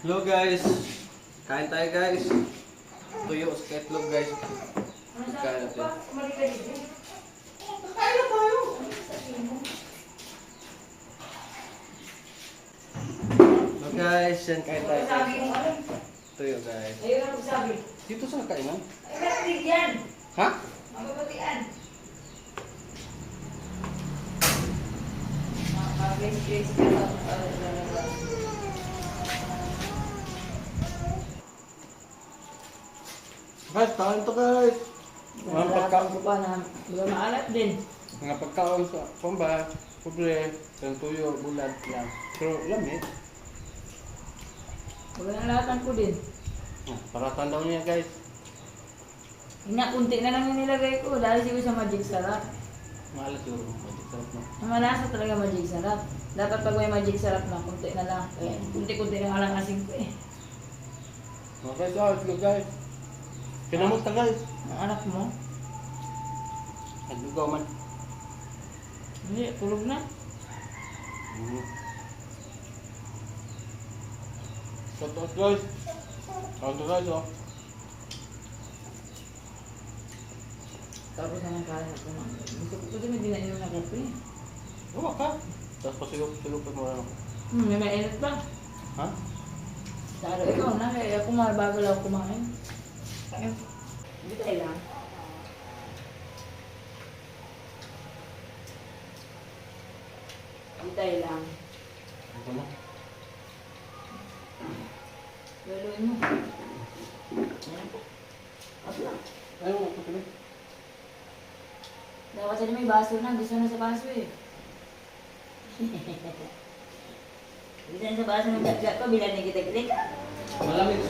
Hello guys, kain tayo guys. Tuyo sa ketlog guys. Kain natin. Hello guys, yan kain tayo guys. Tuyo guys. Ayun ang sabi. Dito sa kainan? Ay, matig yan. Ha? Mababatian. Makakabes-bes ka lang. Guys, kain to guys. Mga pagkaon. ko pa na mga maalat din. Mga pagkaon sa pamba, pobre, ng tuyo, bulad lang. Pero lamit. Wala na lahatan ko din. Paratan daw niya guys. Kunti na lang yung nilagay ko dahil siguro sa magic sarap. Maalat yun. Magic sarap na. Ang malasa talaga magic sarap. Dapat pag may magic sarap na, kunti na lang. Kaya kunti-kunti na lang asin ko eh. Mga guys, let's go guys. Kinamot na guys. Ang anak mo? Naglugaw man. Hindi, tulog na. Shout out guys. Shout out guys oh. Tapos na ng kain ako na. Gusto ko din hindi na inom na kape. Gawa ka. Tapos pasilupin mo lang ako. May mainit pa. Ha? Lalo ikaw na, kaya ako bago lang ako kumain. Ayun. Bitay lang. Bitay lang. Ito na. Laluin mo. Ayan. Up lang. Ayaw mo, patuloy. Dapat sila may baso na. Gusto na sa baso eh. Gusto na sa baso ng gagak ko. Bilan ni kita-kita. Malamig.